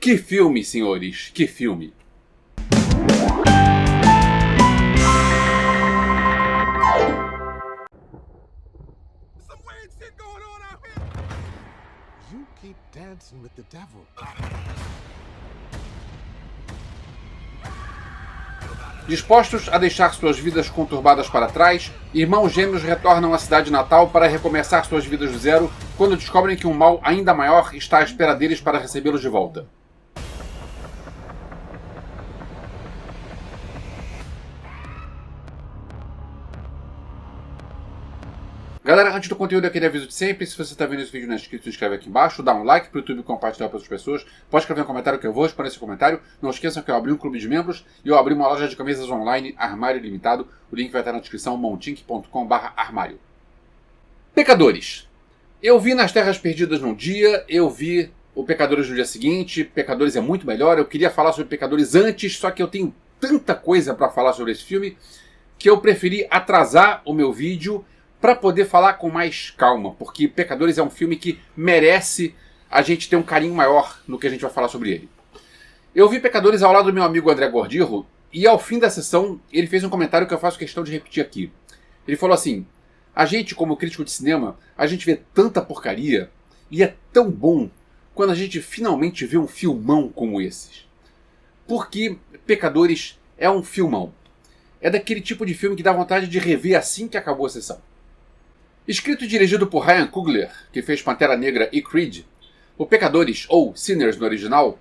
Que filme, senhores, que filme! You keep dancing with the devil. Dispostos a deixar suas vidas conturbadas para trás, irmãos gêmeos retornam à cidade natal para recomeçar suas vidas do zero quando descobrem que um mal ainda maior está à espera deles para recebê-los de volta. Galera, antes do conteúdo, aquele aviso de sempre, se você está vendo esse vídeo não é inscrito, se inscreve aqui embaixo, dá um like pro YouTube e compartilhar para outras pessoas. Pode escrever um comentário que eu vou responder esse comentário. Não esqueçam que eu abri um clube de membros e eu abri uma loja de camisas online, Armário Limitado. O link vai estar na descrição, montink.com/armário. Pecadores. Eu vi Nas Terras Perdidas num dia, eu vi o Pecadores no dia seguinte. Pecadores é muito melhor, eu queria falar sobre Pecadores antes, só que eu tenho tanta coisa para falar sobre esse filme que eu preferi atrasar o meu vídeo para poder falar com mais calma, porque Pecadores é um filme que merece a gente ter um carinho maior no que a gente vai falar sobre ele. Eu vi Pecadores ao lado do meu amigo André Gordirro, e ao fim da sessão ele fez um comentário que eu faço questão de repetir aqui. Ele falou assim: a gente, como crítico de cinema, a gente vê tanta porcaria, e é tão bom quando a gente finalmente vê um filmão como esses. Porque Pecadores é um filmão. É daquele tipo de filme que dá vontade de rever assim que acabou a sessão. Escrito e dirigido por Ryan Coogler, que fez Pantera Negra e Creed, o Pecadores, ou Sinners no original,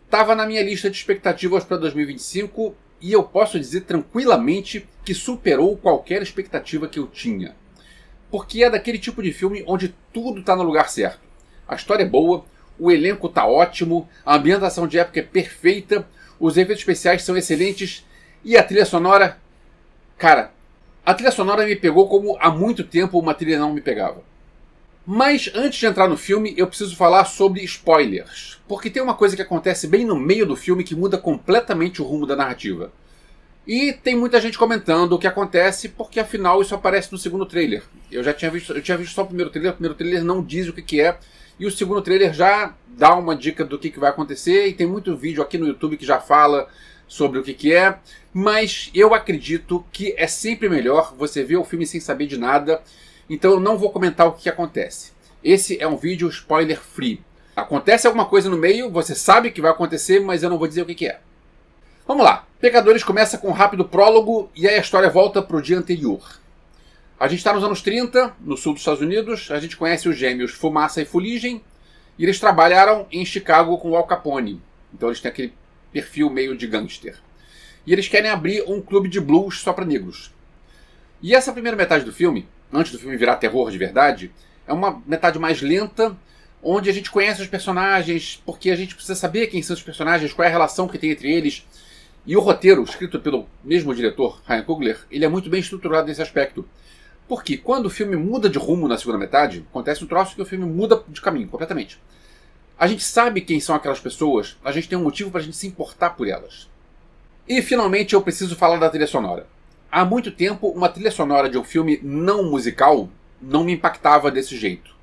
estava na minha lista de expectativas para 2025 e eu posso dizer tranquilamente que superou qualquer expectativa que eu tinha. Porque é daquele tipo de filme onde tudo está no lugar certo. A história é boa, o elenco está ótimo, a ambientação de época é perfeita, os efeitos especiais são excelentes e a trilha sonora... Cara, a trilha sonora me pegou como há muito tempo uma trilha não me pegava. Mas antes de entrar no filme, eu preciso falar sobre spoilers. Porque tem uma coisa que acontece bem no meio do filme que muda completamente o rumo da narrativa. E tem muita gente comentando o que acontece, porque afinal isso aparece no segundo trailer. Eu tinha visto só o primeiro trailer não diz o que é. E o segundo trailer já dá uma dica do que vai acontecer. E tem muito vídeo aqui no YouTube que já fala sobre o que é, mas eu acredito que é sempre melhor você ver o filme sem saber de nada, então eu não vou comentar o que acontece. Esse é um vídeo spoiler free. Acontece alguma coisa no meio, você sabe que vai acontecer, mas eu não vou dizer o que é. Vamos lá, Pecadores começa com um rápido prólogo e aí a história volta para o dia anterior. A gente está nos anos 30, no sul dos Estados Unidos, a gente conhece os gêmeos Fumaça e Fuligem, e eles trabalharam em Chicago com o Al Capone, então eles têm aquele perfil meio de gangster. E eles querem abrir um clube de blues só para negros. E essa primeira metade do filme, antes do filme virar terror de verdade, é uma metade mais lenta, onde a gente conhece os personagens, porque a gente precisa saber quem são os personagens, qual é a relação que tem entre eles. E o roteiro, escrito pelo mesmo diretor, Ryan Coogler, ele é muito bem estruturado nesse aspecto. Porque quando o filme muda de rumo na segunda metade, acontece um troço que o filme muda de caminho completamente. A gente sabe quem são aquelas pessoas, a gente tem um motivo para a gente se importar por elas. E finalmente eu preciso falar da trilha sonora. Há muito tempo, uma trilha sonora de um filme não musical não me impactava desse jeito.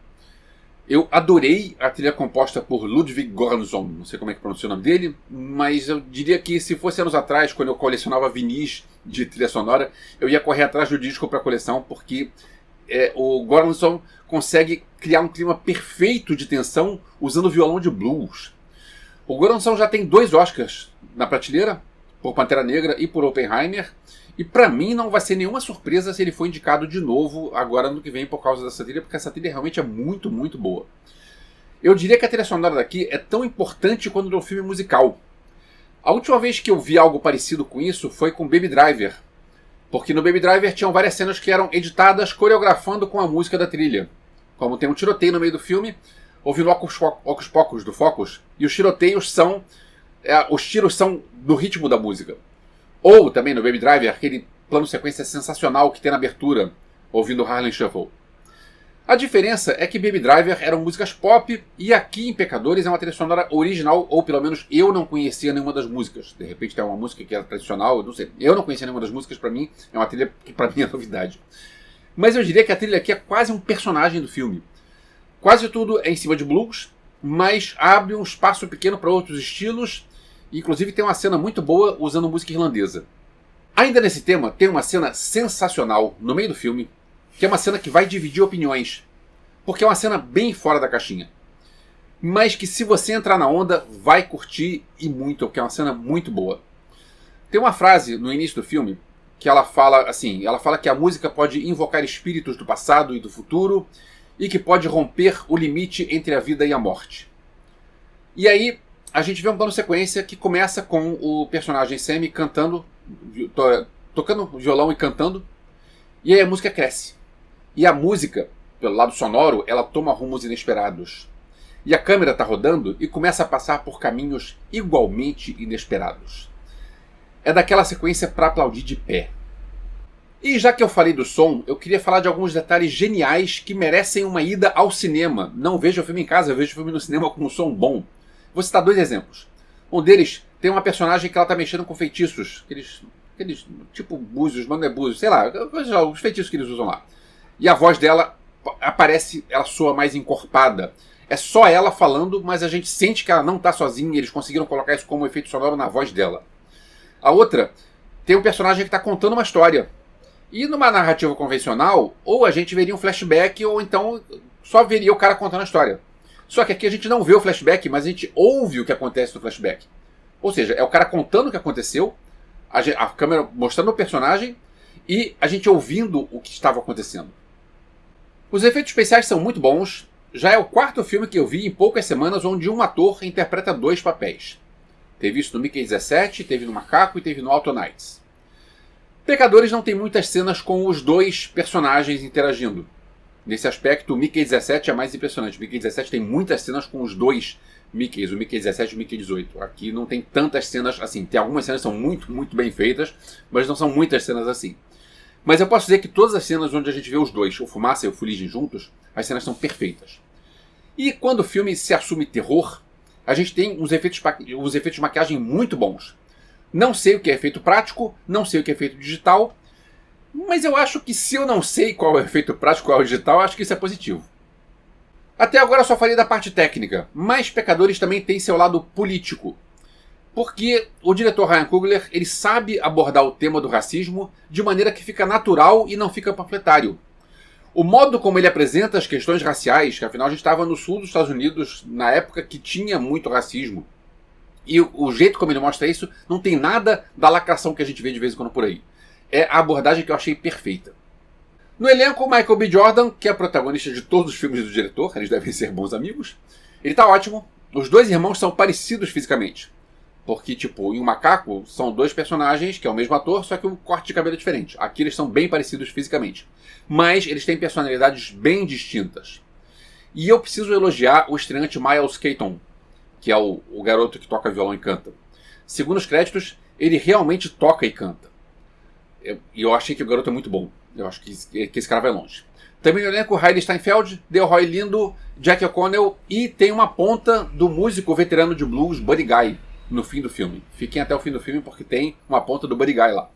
Eu adorei a trilha composta por Ludwig Göransson, não sei como é que pronuncia o nome dele, mas eu diria que se fosse anos atrás, quando eu colecionava vinis de trilha sonora, eu ia correr atrás do disco para a coleção, porque o Göransson consegue criar um clima perfeito de tensão usando violão de blues. O Göransson já tem 2 Oscars na prateleira, por Pantera Negra e por Oppenheimer, e pra mim não vai ser nenhuma surpresa se ele for indicado de novo agora no que vem por causa dessa trilha, porque essa trilha realmente é muito, muito boa. Eu diria que a trilha sonora daqui é tão importante quanto no filme musical. A última vez que eu vi algo parecido com isso foi com Baby Driver, porque no Baby Driver tinham várias cenas que eram editadas coreografando com a música da trilha. Como tem um tiroteio no meio do filme, ouvindo Ocus Pocus do Focus, e os tiroteios são... os tiros são no ritmo da música. Ou também no Baby Driver, aquele plano sequência sensacional que tem na abertura, ouvindo Harlem Shuffle. A diferença é que Baby Driver eram músicas pop e aqui em Pecadores é uma trilha sonora original, ou pelo menos eu não conhecia nenhuma das músicas. De repente tem uma música que era tradicional, eu não sei. Eu não conhecia nenhuma das músicas, pra mim é uma trilha que pra mim é novidade. Mas eu diria que a trilha aqui é quase um personagem do filme. Quase tudo é em cima de blues, mas abre um espaço pequeno para outros estilos, e inclusive tem uma cena muito boa usando música irlandesa. Ainda nesse tema, tem uma cena sensacional no meio do filme, que é uma cena que vai dividir opiniões, porque é uma cena bem fora da caixinha, mas que se você entrar na onda, vai curtir e muito, porque é uma cena muito boa. Tem uma frase no início do filme que ela fala assim, ela fala que a música pode invocar espíritos do passado e do futuro e que pode romper o limite entre a vida e a morte. E aí a gente vê um plano sequência que começa com o personagem Sammy cantando, tocando violão e cantando, e aí a música cresce. E a música, pelo lado sonoro, ela toma rumos inesperados. E a câmera está rodando e começa a passar por caminhos igualmente inesperados. É daquela sequência para aplaudir de pé. E já que eu falei do som, eu queria falar de alguns detalhes geniais que merecem uma ida ao cinema. Não vejo o filme em casa, eu vejo o filme no cinema com um som bom. Vou citar 2 exemplos. Um deles tem uma personagem que ela está mexendo com feitiços. Aqueles tipo búzios, mas não é búzios, sei lá, os feitiços que eles usam lá. E a voz dela aparece, ela soa mais encorpada. É só ela falando, mas a gente sente que ela não está sozinha, e eles conseguiram colocar isso como efeito sonoro na voz dela. A outra tem um personagem que está contando uma história. E numa narrativa convencional, ou a gente veria um flashback, ou então só veria o cara contando a história. Só que aqui a gente não vê o flashback, mas a gente ouve o que acontece no flashback. Ou seja, é o cara contando o que aconteceu, a câmera mostrando o personagem e a gente ouvindo o que estava acontecendo. Os efeitos especiais são muito bons. Já é o 4º filme que eu vi em poucas semanas onde um ator interpreta 2 papéis. Teve isso no Mickey 17, teve no Macaco e teve no Alto Knights. Pecadores não tem muitas cenas com os 2 personagens interagindo. Nesse aspecto, o Mickey 17 é mais impressionante. O Mickey 17 tem muitas cenas com os 2 Mickeys, o Mickey 17 e o Mickey 18. Aqui não tem tantas cenas assim. Tem algumas cenas que são muito, muito bem feitas, mas não são muitas cenas assim. Mas eu posso dizer que todas as cenas onde a gente vê os 2, o Fumaça e o Fuligem juntos, as cenas são perfeitas. E quando o filme se assume terror, a gente tem uns efeitos de maquiagem muito bons. Não sei o que é efeito prático, não sei o que é efeito digital, mas eu acho que se eu não sei qual é o efeito prático, qual é o digital, eu acho que isso é positivo. Até agora eu só falei da parte técnica, mas Pecadores também tem seu lado político. Porque o diretor Ryan Coogler, ele sabe abordar o tema do racismo de maneira que fica natural e não fica panfletário. O modo como ele apresenta as questões raciais, que afinal a gente estava no sul dos Estados Unidos, na época que tinha muito racismo, e o jeito como ele mostra isso, não tem nada da lacração que a gente vê de vez em quando por aí. É a abordagem que eu achei perfeita. No elenco, o Michael B. Jordan, que é protagonista de todos os filmes do diretor, eles devem ser bons amigos, ele tá ótimo. Os 2 irmãos são parecidos fisicamente. Porque, tipo, em O Macaco, são 2 personagens, que é o mesmo ator, só que um corte de cabelo é diferente. Aqui eles são bem parecidos fisicamente. Mas eles têm personalidades bem distintas. E eu preciso elogiar o estreante Miles Keaton, que é o garoto que toca violão e canta. Segundo os créditos, ele realmente toca e canta. E eu achei que o garoto é muito bom. Eu acho que esse cara vai longe. Também no elenco, Hailey Steinfeld, Delroy Lindo, Jack O'Connell e tem uma ponta do músico veterano de blues Buddy Guy no fim do filme. Fiquem até o fim do filme porque tem uma ponta do Buddy Guy lá.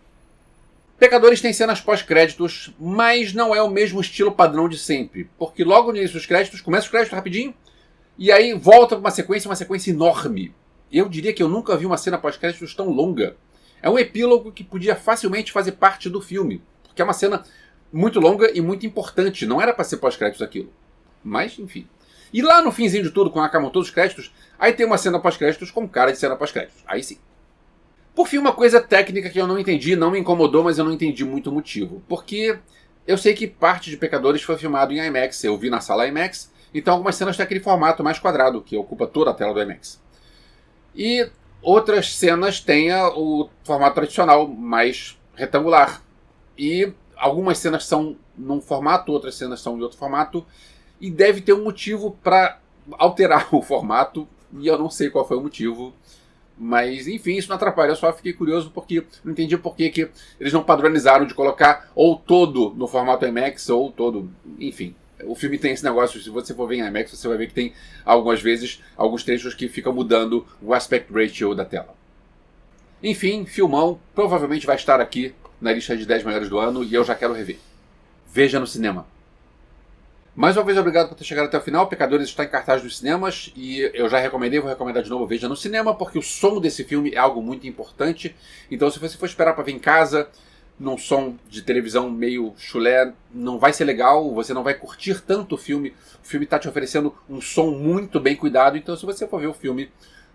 Pecadores tem cenas pós-créditos, mas não é o mesmo estilo padrão de sempre. Porque logo no início dos créditos, começa os créditos rapidinho, e aí volta uma sequência enorme. Eu diria que eu nunca vi uma cena pós-créditos tão longa. É um epílogo que podia facilmente fazer parte do filme. Porque é uma cena muito longa e muito importante. Não era para ser pós-créditos aquilo. Mas, enfim. E lá no finzinho de tudo, quando acabam todos os créditos, aí tem uma cena pós-créditos com cara de cena pós-créditos. Aí sim. Por fim, uma coisa técnica que eu não entendi, não me incomodou, mas eu não entendi muito o motivo. Porque eu sei que parte de Pecadores foi filmado em IMAX, eu vi na sala IMAX, então algumas cenas têm aquele formato mais quadrado, que ocupa toda a tela do IMAX. E outras cenas têm o formato tradicional, mais retangular. E algumas cenas são num formato, outras cenas são de outro formato, e deve ter um motivo para alterar o formato, e eu não sei qual foi o motivo. Mas, enfim, isso não atrapalha. Eu só fiquei curioso porque não entendi por que eles não padronizaram de colocar ou todo no formato IMAX ou todo... Enfim, o filme tem esse negócio. Se você for ver em IMAX, você vai ver que tem algumas vezes alguns trechos que ficam mudando o aspect ratio da tela. Enfim, filmão. Provavelmente vai estar aqui na lista de 10 melhores do ano e eu já quero rever. Veja no cinema. Mais uma vez, obrigado por ter chegado até o final. Pecadores está em cartaz nos cinemas e eu já recomendei, vou recomendar de novo, veja no cinema, porque o som desse filme é algo muito importante. Então, se você for esperar para ver em casa, num som de televisão meio chulé, não vai ser legal, você não vai curtir tanto o filme. O filme está te oferecendo um som muito bem cuidado, então se você for ver o filme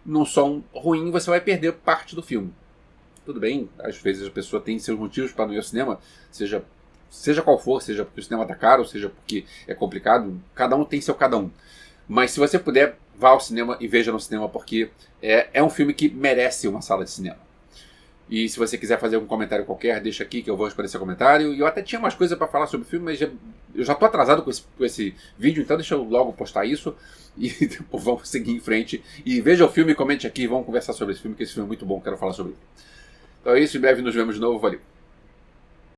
num som ruim, você vai perder parte do filme. Tudo bem, às vezes a pessoa tem seus motivos para não ir ao cinema, seja qual for, seja porque o cinema está caro, seja porque é complicado, cada um tem seu cada um. Mas se você puder, vá ao cinema e veja no cinema, porque é um filme que merece uma sala de cinema. E se você quiser fazer algum comentário qualquer, deixa aqui que eu vou responder seu comentário. E eu até tinha mais coisa para falar sobre o filme, mas eu já tô atrasado com esse vídeo, então deixa eu logo postar isso. E depois vamos seguir em frente. E veja o filme, comente aqui, vamos conversar sobre esse filme, que esse filme é muito bom, quero falar sobre ele. Então é isso, em breve nos vemos de novo, valeu.